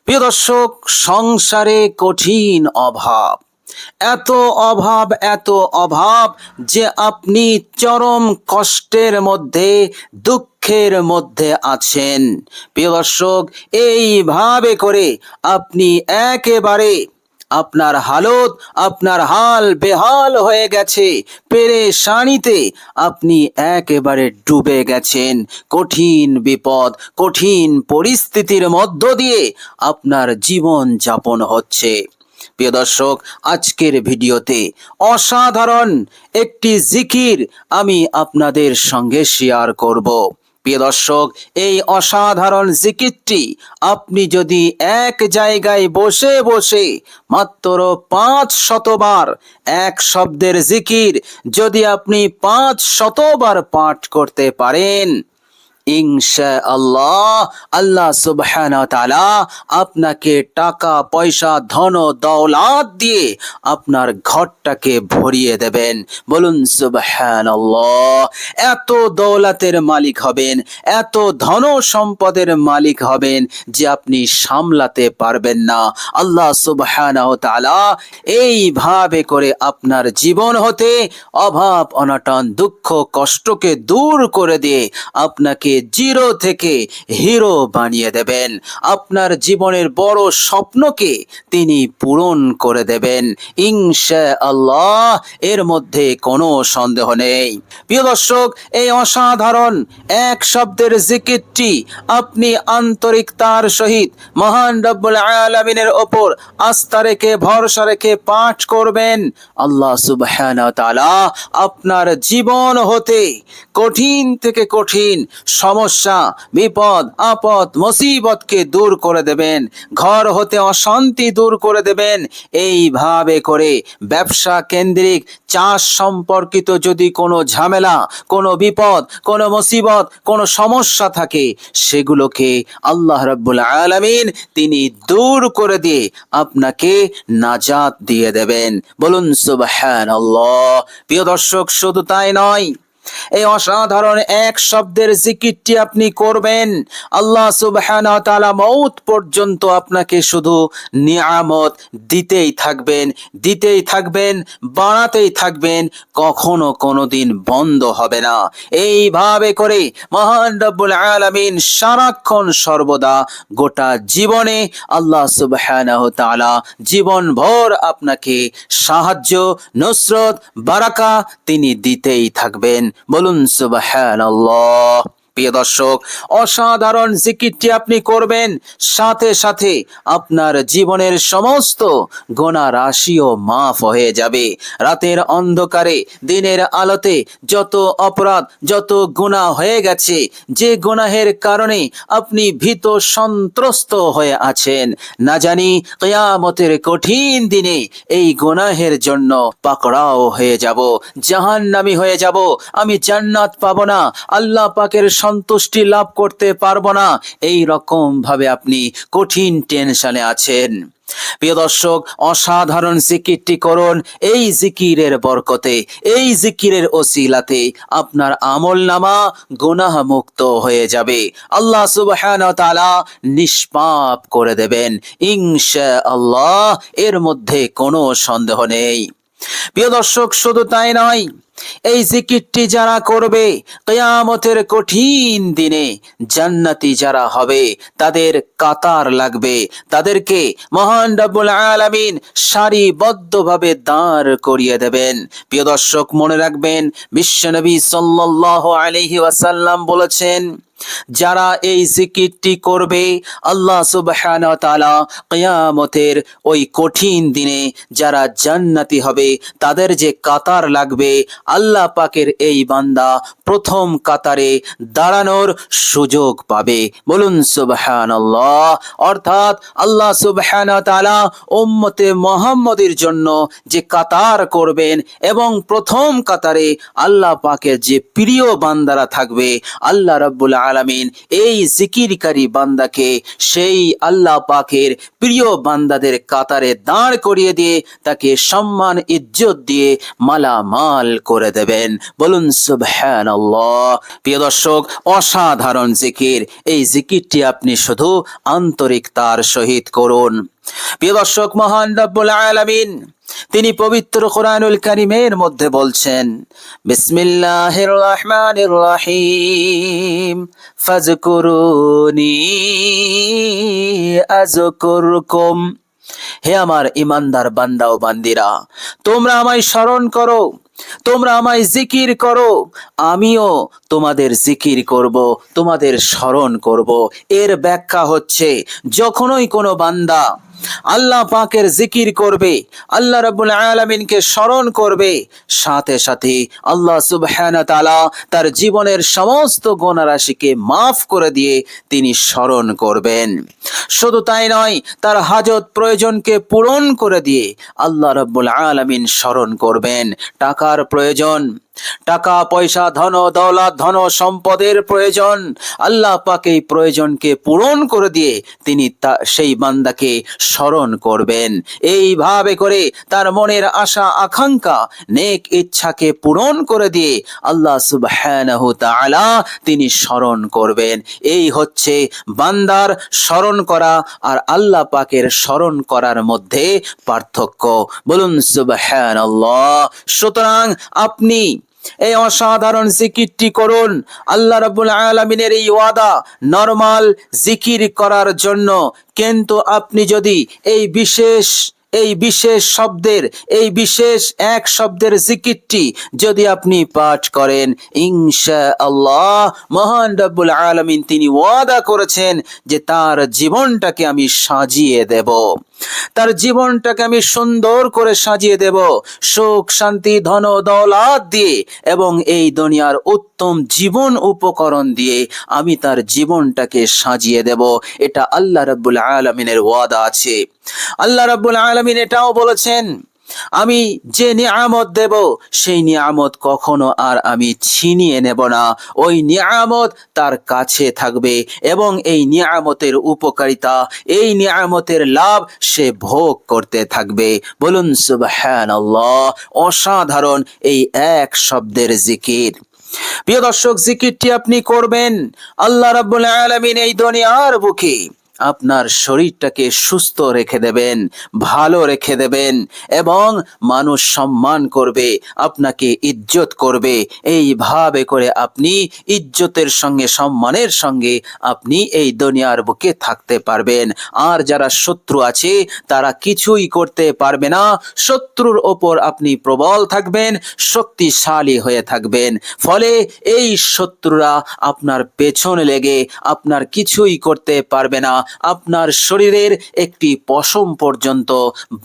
প্রিয় দর্শক, সংসারে কঠিন অভাব, এত অভাব, এত অভাব যে আপনি চরম কষ্টের মধ্যে, দুঃখের মধ্যে আছেন। প্রিয় দর্শক, এইভাবে করে আপনি একেবারে আপনার হালত, আপনার হাল বেহাল হয়ে গেছে, পেরেশানিতে আপনি একেবারে ডুবে গেছেন। কঠিন বিপদ, কঠিন পরিস্থিতির মধ্য দিয়ে আপনার জীবন যাপন হচ্ছে। প্রিয় দর্শক, আজকের ভিডিওতে অসাধারণ একটি জিকির আমি আপনাদের সঙ্গে শেয়ার করব। প্রিয় দর্শক, এই অসাধারণ জিকিরটি আপনি যদি এক জায়গায় বসে বসে মাত্র 500 বার, এক শব্দের জিকির যদি আপনি 500 বার পাঠ করতে পারেন, ইনশাআল্লাহ আল্লাহ সুবহানাহু ওয়া তাআলা আপনাকে টাকা পয়সা ধন দৌলত দিয়ে আপনার ঘরটাকে ভরিয়ে দেবেন। বলুন সুবহানাল্লাহ। এত দৌলতের মালিক হবেন, এত ধন সম্পদের মালিক হবেন যে আপনি সামলাতে পারবেন না। আল্লাহ সুবহানাহু ওয়া তাআলা এইভাবে করে আপনার জীবন হতে অভাব অনটন দুঃখ কষ্টকে দূর করে দিয়ে আপনাকে জিরো থেকে হিরো বানিয়ে দেবেন। আপনার জীবনের বড় স্বপ্নকে তিনি পূরণ করে দেবেন ইনশাআল্লাহ, এর মধ্যে কোনো সন্দেহ নেই। প্রিয় দর্শক, এই অসাধারণ এক শব্দের জিকিরটি আপনি আন্তরিকতার সহিত মহান রব্বুল আলামিনের ওপর আস্থা রেখে, ভরসা রেখে পাঠ করবেন। আল্লাহ সুবহানাহু ওয়া তাআলা আপনার জীবন হতে কঠিন থেকে কঠিন সমস্যা, বিপদ আপদ মুসিবতকে দূর করে দেবেন, ঘর হতে অশান্তি দূর করে দেবেন। এইভাবে করে ব্যবসা কেন্দ্রিক, চাষ সম্পর্কিত যদি কোনো ঝামেলা, কোনো বিপদ, কোনো মুসিবত, কোনো সমস্যা থাকে, সেগুলোকে আল্লাহ রাব্বুল আলামিন তিনি দূর করে দিয়ে আপনাকে নাজাত দিয়ে দেবেন। বলুন সুবহানাল্লাহ। প্রিয় দর্শক, শুধু তাই নয়, এই অসাধারণ এক শব্দের জিকিরটি আপনি করবেন, আল্লাহ সুবহানাহু ওয়া তাআলা মওত পর্যন্ত আপনাকে শুধু নিয়ামত দিতেই থাকবেন, দিতেই থাকবেন, বাড়াতেই থাকবেন, কখনো কোনোদিন বন্ধ হবে না। এইভাবে করে মহান রব্বুল আলামিন সারাক্ষণ সর্বদা গোটা জীবনে আল্লাহ সুবহানাহু ওয়া তাআলা জীবনভর আপনাকে সাহায্য, নুসরত, বারাকা তিনি দিতেই থাকবেন। বলুন সুবহানাল্লাহ। প্রিয় দর্শক, অসাধারণ জিকিরটি আপনি করবেন, সাথে সাথে আপনার জীবনের সমস্ত গুনাহ রাশিও মাফ হয়ে যাবে। রাতের অন্ধকারে, দিনের আলোতে যত অপরাধ, যত গুনাহ হয়ে গেছে, যে গুনাহের কারণে আপনি ভীত সন্ত্রস্ত হয়ে আছেন, না জানি কিয়ামতের কঠিন দিনে এই গুনাহের জন্য পাকড়াও হয়ে যাব, জাহান্নামী হয়ে যাব, আমি জান্নাত পাবো না, আল্লাহ পাকের সন্তুষ্টি লাভ করতে পারবো না, এই রকম ভাবে আপনি কঠিন টেনশনে আছেন। প্রিয় দর্শক, অসাধারণ জিকিরটি করুন। এই জিকিরের বরকতে, এই জিকিরের ওসিলাতে আপনার আমলনামা গুনাহ মুক্ত হয়ে যাবে। আল্লাহ সুবহানাহু ওয়া তাআলা নিষ্পাপ করে দেবেন ইনশাআল্লাহ, এর মধ্যে কোনো সন্দেহ নেই। প্রিয় দর্শক, শুধু তাই নয়, এই জিকিরটি যারা করবে, কিয়ামতের কঠিন দিনে জান্নাতি যারা হবে, তাদের কাতার লাগবে, তাদেরকে মহান রব্বুল আলামিন সারিবদ্ধভাবে দাঁড় করিয়ে দেবেন। প্রিয় দর্শক, মনে রাখবেন, বিশ্বনবী সাল্লাল্লাহু আলাইহি ওয়াসাল্লাম বলেছেন, যারা এই জিকিরটি করবে, আল্লাহ সুবহানাহু ওয়া তাআলা কিয়ামতের ওই কঠিন দিনে যারা জান্নাতি হবে, তাদের যে কাতার লাগবে, আল্লাহ পাকের এই বান্দা প্রথম কাতারে দাঁড়ানোর সুযোগ পাবে। বলুন সুবহানাল্লাহ। অর্থাৎ আল্লাহ সুবহানাহু ওয়া তাআলা উম্মতে মুহাম্মদের জন্য যে কাতার করবেন এবং প্রথম কাতারে আল্লাহ পাকের যে প্রিয় বান্দারা থাকবে, আল্লাহ রাব্বুল আলামিন এই জিকিরকারী বান্দাকে সেই আল্লাহ পাকের প্রিয় বান্দাদের কাতারে দাঁড় করিয়ে দিয়ে তাকে সম্মান ইজ্জত দিয়ে মালামাল করে করে দেবেন। বলুন সুবহানাল্লাহ। প্রিয় দর্শক, অসাধারণ জিকির। এই জিকিরটি আপনি শুধু আন্তরিকতার সহিত করুন। প্রিয় দর্শক, মহান রব্বুল আলামিন তিনি পবিত্র কোরআনুল কারীমের মধ্যে বলছেন, বিসমিল্লাহির রহমানির রহিম, ফাজকুরুনি আযকুরকুম। হে আমার ইমানদার বান্দা ও বান্দিরা, তোমরা আমায় স্মরণ করো, তোমরা আমায় জিকির করো, আমিও তোমাদের জিকির করব, তোমাদের স্মরণ করব। এর ব্যাখ্যা হচ্ছে, যখনই কোনো বান্দা আল্লাহ পাকের জিকির করবে, আল্লাহ রাব্বুল আলামিনকে স্মরণ করবে, সাথে সাথে আল্লাহ সুবহানাহু ওয়া তাআলা তার জীবনের সমস্ত গুনাহ রাশিকে মাফ করে দিয়ে তিনি স্মরণ করবেন। শুধু তাই নয়, তার হাজত প্রয়োজনকে পূরণ করে দিয়ে আল্লাহ রাব্বুল আলামিন স্মরণ করবেন। টাকার প্রয়োজন, টাকা পয়সা, ধন দৌলত, ধন সম্পদের প্রয়োজন, আল্লাহ পাক এই প্রয়োজনকে পূরণ করে দিয়ে তিনি সেই বান্দাকে স্মরণ করবেন। এইভাবে করে তার মনের আশা আকাঙ্ক্ষা, নেক ইচ্ছাকে পূরণ করে দিয়ে আল্লাহ সুবহানাহু তাআলা তিনি স্মরণ করবেন। এই হচ্ছে বান্দার স্মরণ করা আর আল্লাহ পাকের স্মরণ করার মধ্যে পার্থক্য। বলুন সুবহানাল্লাহ। সুতরাং আপনি এই অসাধারণ জিকিরটি করুন। আল্লাহ রাব্বুল আলামিনের এই ওয়াদা নরমাল জিকির করার জন্য, কিন্তু আপনি যদি এই বিশেষ শব্দের, এই বিশেষ এক শব্দের জিকিরটি যদি আপনি পাঠ করেন, ইনশাআল্লাহ মহান রব্বুল আলামিন তিনি ওয়াদা করেছেন যে তার জীবনটাকে আমি সাজিয়ে দেব, তার জীবনটাকে আমি সুন্দর করে সাজিয়ে দেব, সুখ শান্তি ধন দৌলত দিয়ে এবং এই দুনিয়ার উত্তম জীবন উপকরণ দিয়ে আমি তার জীবনটাকে সাজিয়ে দেব। এটা আল্লাহ রাব্বুল আলামিনের ওয়াদা আছে। আল্লাহ রাব্বুল আলামিন এটাও বলেছেন, আমি যে নিয়ামত দেব সেই নিয়ামত কখনো আর আমি ছিনিয়ে নেব না, ওই নিয়ামত তার কাছে থাকবে এবং এই নিয়ামতের উপকারিতা, এই নিয়ামতের লাভ সে ভোগ করতে থাকবে। বলুন সুবহানাল্লাহ। অসাধারণ এই এক শব্দের জিকির। প্রিয় দর্শক, জিকিরটি আপনি করবেন, আল্লাহ রাব্বুল আলামিন এই দুনিয়ার বুকে আপনার শরীরটাকে সুস্থ রেখে দেবেন, ভালো রেখে দেবেন এবং মানুষ সম্মান করবে, আপনাকে ইজ্জত করবে। এইভাবে করে আপনি ইজ্জতের সঙ্গে সম্মানের সঙ্গে আপনি এই দুনিয়ার বুকে থাকতে পারবেন। আর যারা শত্রু আছে তারা কিছুই করতে পারবে না। শত্রুর ওপর আপনি প্রবল থাকবেন, শক্তিশালী হয়ে থাকবেন। ফলে এই শত্রুরা আপনার পেছনে লেগে আপনার কিছুই করতে পারবে না, আপনার শরীরের একটি পশম পর্যন্ত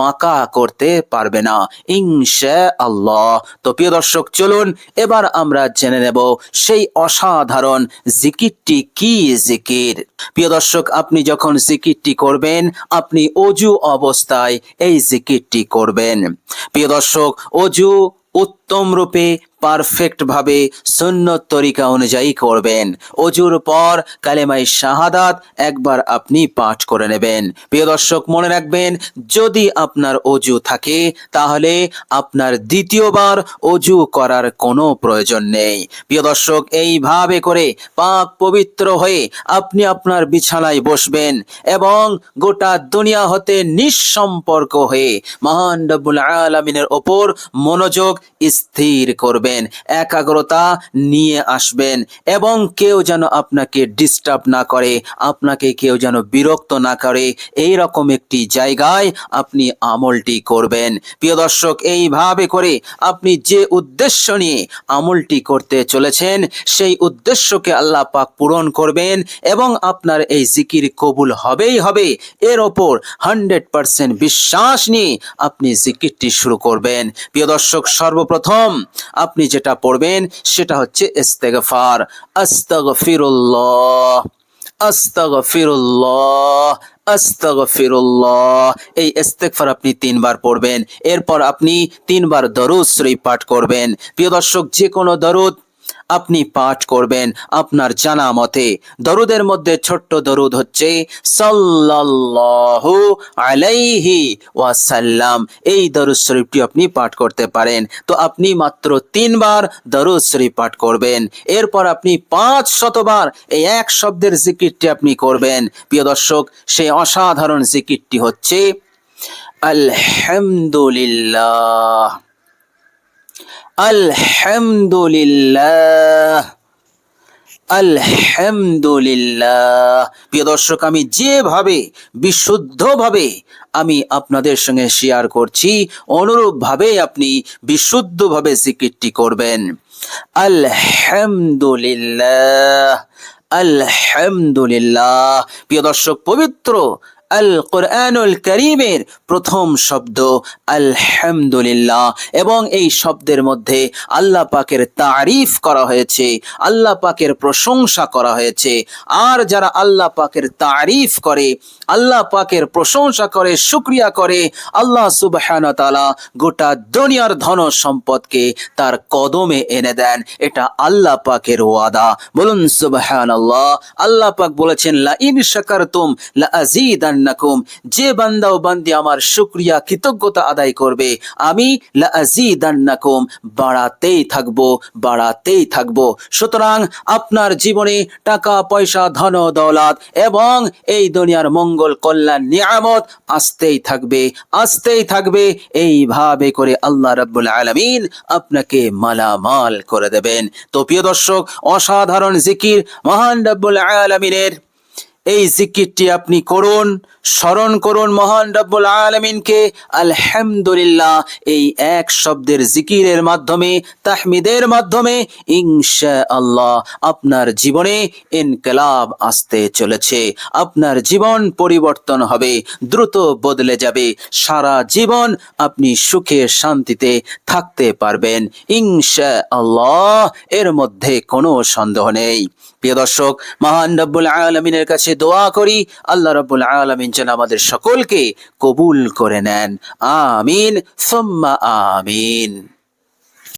বাঁকা করতে পারবে না ইনশাআল্লাহ। তো প্রিয় দর্শক, চলুন এবার আমরা জেনে নেব সেই অসাধারণ জিকিরটি কি জিকির। প্রিয় দর্শক, আপনি যখন জিকিরটি করবেন, আপনি অজু অবস্থায় এই জিকিরটি করবেন। প্রিয় দর্শক, অজু উত্তম রূপে পারফেক্ট ভাবে সুন্নত তরিকা অনুযায়ী করবেন। অজুর পর কালেমায়ে শাহাদাত একবার আপনি পাঠ করে নেবেন। প্রিয় দর্শক, মনে রাখবেন, যদি আপনার অজু থাকে তাহলে আপনার দ্বিতীয়বার অজু করার কোনো প্রয়োজন নেই। প্রিয় দর্শক, এইভাবে করে পাক পবিত্র হয়ে আপনি আপনার বিছানায় বসবেন এবং গোটা দুনিয়া হতে নিঃসম্পর্ক হয়ে মহান রব্বুল আলামিনের ওপর মনোযোগ স্থির করবেন, একাগ্রতা নিয়ে আসবেন এবং কেউ যেন আপনাকে ডিস্টার্ব না করে, আপনাকে কেউ যেন বিরক্ত না করে, এই রকম একটি জায়গায় আপনি আমলটি করবেন। প্রিয় দর্শক, এইভাবে করে আপনি যে উদ্দেশ্য নিয়ে আমলটি করতে চলেছেন সেই উদ্দেশ্যকে আল্লাহ পাক পূরণ করবেন এবং আপনার এই জিকির কবুল হবেই হবে। এর ওপর 100% বিশ্বাস নিয়ে আপনি জিকিরটি শুরু করবেন। প্রিয় দর্শক, সর্বপ্রথম আপনি যেটা পড়বেন সেটা হচ্ছে ইস্তেগফার। আস্তাগফিরুল্লাহ, আস্তাগফিরুল্লাহ, আস্তাগফিরুল্লাহ। এই ইস্তেগফার আপনি 3 বার পড়বেন। এরপর আপনি 3 বার দরুদ শরীফ পাঠ করবেন। প্রিয় দর্শক, যে কোনো দরুদ আপনি পাঠ করবেন আপনার জানা মতে। দরুদের মধ্যে ছোট্ট দরুদ হচ্ছে সাল্লাল্লাহু আলাইহি ওয়াসাল্লাম। এই দরুদ শরীফটি আপনি পাঠ করতে পারেন। তো আপনি মাত্র 3 বার দরুদ শরীফ পাঠ করবেন। এরপর আপনি 500 বার এই এক শব্দের জিকিরটি আপনি করবেন। প্রিয় দর্শক, সেই অসাধারণ জিকিরটি হচ্ছে আলহামদুলিল্লাহ, আলহামদুলিল্লাহ, আলহামদুলিল্লাহ। প্রিয় দর্শক, আমি যেভাবে বিশুদ্ধভাবে আমি আপনাদের সঙ্গে শেয়ার করছি, অনুরূপভাবে আপনি বিশুদ্ধভাবে জিকিরটি করবেন। আলহামদুলিল্লাহ, আলহামদুলিল্লাহ। প্রিয় দর্শক, পবিত্র আল কোরআনুল কারীমের প্রথম শব্দ আলহামদুলিল্লাহ, এবং এই শব্দের মধ্যে আল্লাহ পাকের তারিফ করা হয়েছে, আল্লাহ পাকের প্রশংসা করা হয়েছে। আর যারা আল্লাহ পাকের তারিফ করে, আল্লাহ পাকের প্রশংসা করে, শুকরিয়া করে, আল্লাহ সুবহানাহু ওয়া তাআলা গোটা দুনিয়ার ধন সম্পদকে তার কদমে এনে দেন। এটা আল্লাহ পাকের ওয়াদা। বলুন সুবহানাল্লাহ। আল্লাহ পাক বলেছেন লা ইন শাকারতুম লা আযীদান্নাকুম, যে বান্দা ও বান্দি আমার শুকরিয়া কৃতজ্ঞতা আদায় করবে, আমি লা আযীদান্নাকুম, বাড়াতেই থাকবো, বাড়াতেই থাকবো। সুতরাং আপনার জীবনে টাকা পয়সা ধন দৌলত এবং এই দুনিয়ার মঙ্গল কল্যাণ নিয়ামত আসতেই থাকবে, আসতেই থাকবে। এইভাবে করে আল্লাহ রাব্বুল আলামিন আপনাকে মালামাল করে দেবেন। তো প্রিয় দর্শক, অসাধারণ জিকির মহান রাব্বুল আলামিনের এই জিকিরটি আপনি করুন, স্মরণ করুন মহান রব্বুল আলামিনকে। আলহামদুলিল্লাহ এই এক শব্দের জিকিরের মাধ্যমে, তাহমিদের মাধ্যমে ইনশাআল্লাহ আপনার জীবনে ইনকিলাব আসতে চলেছে। আপনার জীবন পরিবর্তন হবে, দ্রুত বদলে যাবে। সারা জীবন আপনি সুখে শান্তিতে থাকতে পারবেন ইনশাআল্লাহ, এর মধ্যে কোনো সন্দেহ নেই। প্রিয় দর্শক, মহান রব্বুল আলামিনের কাছে দোয়া করি আল্লাহ রব্বুল আলামিন যেন আমাদের সকলকে কবুল করে নেন। আমিন সুম্মা আমিন।